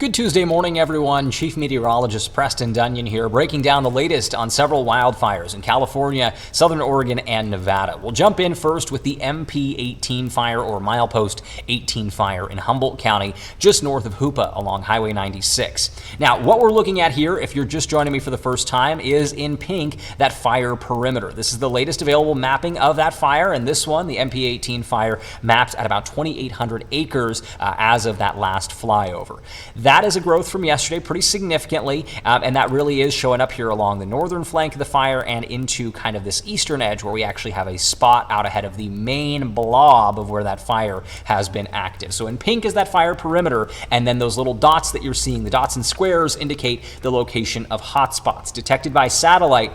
Good Tuesday morning, everyone. Chief Meteorologist Preston Dunyan here, breaking down the latest on several wildfires in California, Southern Oregon, and Nevada. We'll jump in first with the MP18 fire, or Milepost 18 fire, in Humboldt County, just north of Hoopa along Highway 96. Now, what we're looking at here, if you're just joining me for the first time, is in pink, that fire perimeter. This is the latest available mapping of that fire, and this one, the MP18 fire, mapped at about 2,800 acres as of that last flyover. That is a growth from yesterday pretty significantly, and that really is showing up here along the northern flank of the fire and into kind of this eastern edge where we actually have a spot out ahead of the main blob of where that fire has been active. So in pink is that fire perimeter, and then those little dots that you're seeing, the dots and squares, indicate the location of hotspots detected by satellite,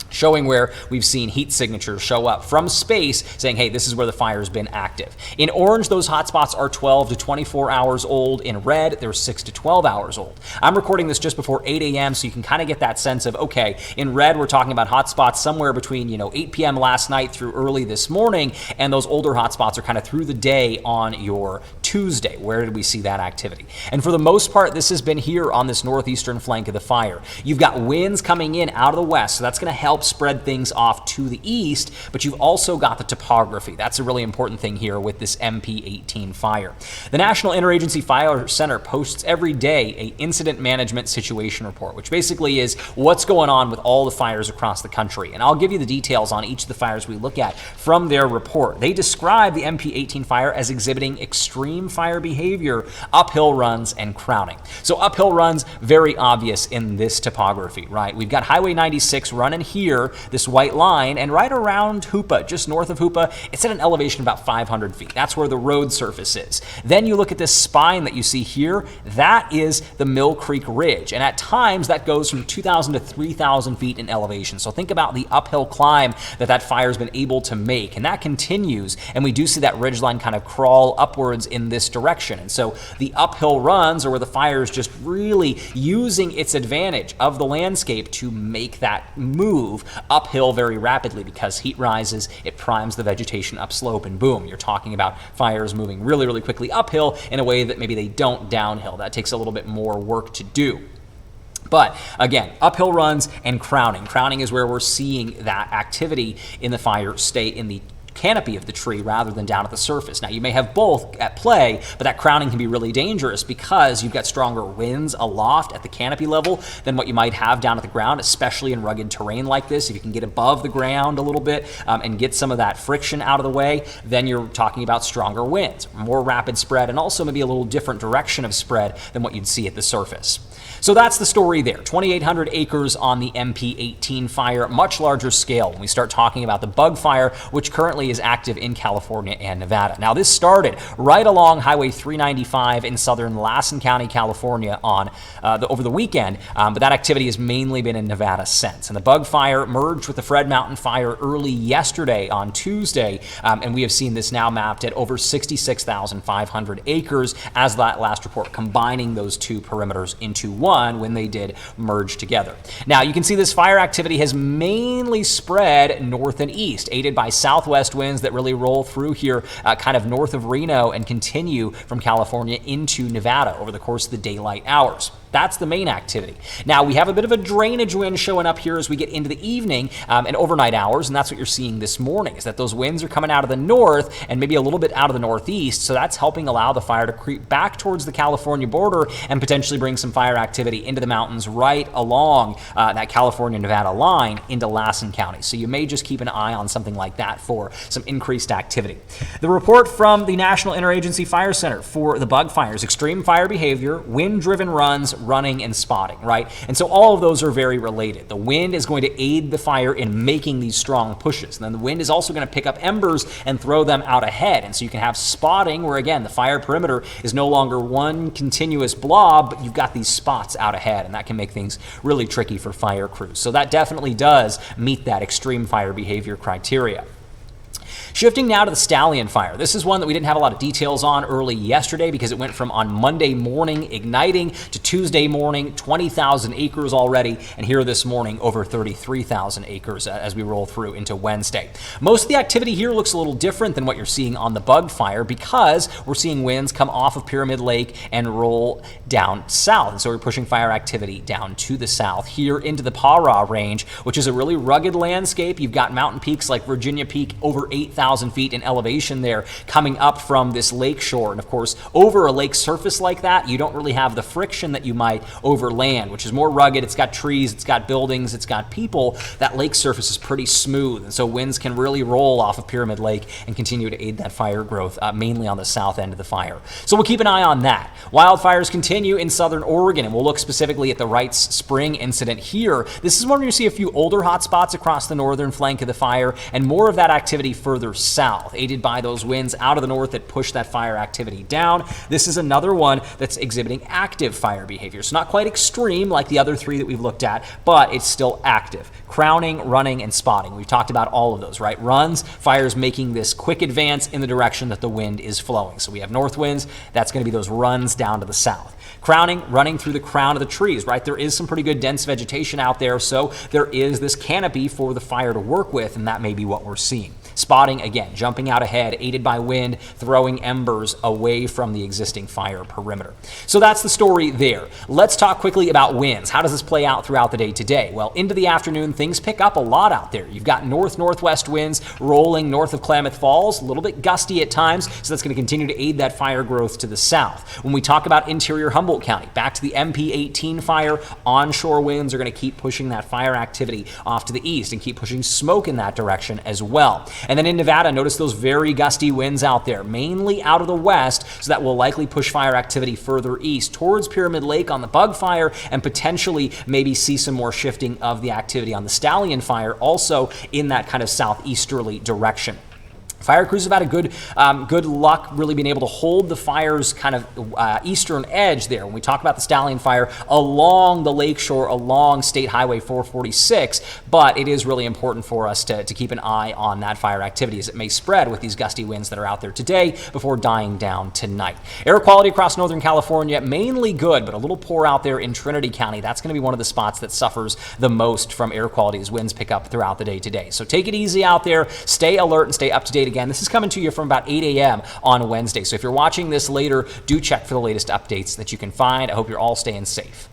showing where we've seen heat signatures show up from space saying, hey, this is where the fire's been active. In orange, those hotspots are 12 to 24 hours old. In red, they're 6 to 12 hours old. I'm recording this just before 8 a.m., so you can kind of get that sense of, okay, in red, we're talking about hotspots somewhere between 8 p.m. last night through early this morning, and those older hotspots are kind of through the day on your Tuesday. Where did we see that activity? And for the most part, this has been here on this northeastern flank of the fire. You've got winds coming in out of the west, so that's going to help spread things off to the east, but you've also got the topography. That's a really important thing here with this MP18 fire. The National Interagency Fire Center posts every day an incident management situation report, which basically is what's going on with all the fires across the country. And I'll give you the details on each of the fires we look at from their report. They describe the MP18 fire as exhibiting extreme fire behavior, uphill runs, and crowning. So uphill runs, very obvious in this topography, right? We've got Highway 96 running here, this white line, and right around Hoopa, just north of Hoopa, it's at an elevation of about 500 feet. That's where the road surface is. Then you look at this spine that you see here, that is the Mill Creek Ridge, and at times that goes from 2,000 to 3,000 feet in elevation. So think about the uphill climb that fire's been able to make, and that continues, and we do see that ridgeline kind of crawl upwards in this direction. And so the uphill runs are where the fire is just really using its advantage of the landscape to make that move uphill very rapidly, because heat rises, it primes the vegetation upslope, and boom, you're talking about fires moving really, really quickly uphill in a way that maybe they don't downhill. That takes a little bit more work to do. But again, uphill runs and crowning. Crowning is where we're seeing that activity in the fire stay in the canopy of the tree rather than down at the surface. Now, you may have both at play, but that crowning can be really dangerous because you've got stronger winds aloft at the canopy level than what you might have down at the ground, especially in rugged terrain like this. If you can get above the ground a little bit and get some of that friction out of the way, then you're talking about stronger winds, more rapid spread, and also maybe a little different direction of spread than what you'd see at the surface. So that's the story there. 2,800 acres on the MP18 fire, much larger scale when we start talking about the bug fire, which currently is active in California and Nevada. Now, this started right along Highway 395 in southern Lassen County, California over the weekend, but that activity has mainly been in Nevada since. And the bug fire merged with the Fred Mountain fire early yesterday on Tuesday, and we have seen this now mapped at over 66,500 acres as that last report, combining those two perimeters into one when they did merge together. Now, you can see this fire activity has mainly spread north and east, aided by southwest winds that really roll through here kind of north of Reno and continue from California into Nevada over the course of the daylight hours. That's the main activity. Now, we have a bit of a drainage wind showing up here as we get into the evening and overnight hours, and that's what you're seeing this morning, is that those winds are coming out of the north and maybe a little bit out of the northeast, so that's helping allow the fire to creep back towards the California border and potentially bring some fire activity into the mountains right along that California-Nevada line into Lassen County. So you may just keep an eye on something like that for some increased activity. The report from the National Interagency Fire Center for the bug fires: extreme fire behavior, wind-driven runs, running, and spotting, right? And so all of those are very related. The wind is going to aid the fire in making these strong pushes. And then the wind is also going to pick up embers and throw them out ahead. And so you can have spotting where, again, the fire perimeter is no longer one continuous blob, but you've got these spots out ahead, and that can make things really tricky for fire crews. So that definitely does meet that extreme fire behavior criteria. Shifting now to the Stallion Fire. This is one that we didn't have a lot of details on early yesterday because it went from on Monday morning igniting to Tuesday morning, 20,000 acres already, and here this morning over 33,000 acres as we roll through into Wednesday. Most of the activity here looks a little different than what you're seeing on the Bug Fire because we're seeing winds come off of Pyramid Lake and roll down south. And so we're pushing fire activity down to the south here into the Para Range, which is a really rugged landscape. You've got mountain peaks like Virginia Peak over 8,000 feet in elevation there coming up from this lake shore. And of course, over a lake surface like that, you don't really have the friction that you might over land, which is more rugged. It's got trees, it's got buildings, it's got people. That lake surface is pretty smooth. And so winds can really roll off of Pyramid Lake and continue to aid that fire growth, mainly on the south end of the fire. So we'll keep an eye on that. Wildfires continue in southern Oregon, and we'll look specifically at the Wrights Spring incident here. This is when you see a few older hotspots across the northern flank of the fire, and more of that activity further south, aided by those winds out of the north that push that fire activity down. This is another one that's exhibiting active fire behavior. So not quite extreme like the other three that we've looked at, but it's still active. Crowning, running, and spotting. We've talked about all of those, right? Runs, fires making this quick advance in the direction that the wind is flowing. So we have north winds, that's going to be those runs down to the south. Crowning, running through the crown of the trees, right? There is some pretty good dense vegetation out there, so there is this canopy for the fire to work with, and that may be what we're seeing. Spotting, again, jumping out ahead, aided by wind, throwing embers away from the existing fire perimeter. So that's the story there. Let's talk quickly about winds. How does this play out throughout the day today? Well, into the afternoon, things pick up a lot out there. You've got north-northwest winds rolling north of Klamath Falls, a little bit gusty at times, so that's going to continue to aid that fire growth to the south. When we talk about interior Humboldt County, back to the MP18 fire, onshore winds are going to keep pushing that fire activity off to the east and keep pushing smoke in that direction as well. And then in Nevada, notice those very gusty winds out there, mainly out of the west, so that will likely push fire activity further east towards Pyramid Lake on the Bug Fire and potentially maybe see some more shifting of the activity on the Stallion Fire also in that kind of southeasterly direction. Fire crews have had good luck really being able to hold the fire's kind of eastern edge there. When we talk about the Stallion Fire along the lakeshore, along State Highway 446, but it is really important for us to keep an eye on that fire activity as it may spread with these gusty winds that are out there today before dying down tonight. Air quality across Northern California, mainly good, but a little poor out there in Trinity County. That's going to be one of the spots that suffers the most from air quality as winds pick up throughout the day today. So take it easy out there, stay alert and stay up to date. Again, this is coming to you from about 8 a.m. on Wednesday. So if you're watching this later, do check for the latest updates that you can find. I hope you're all staying safe.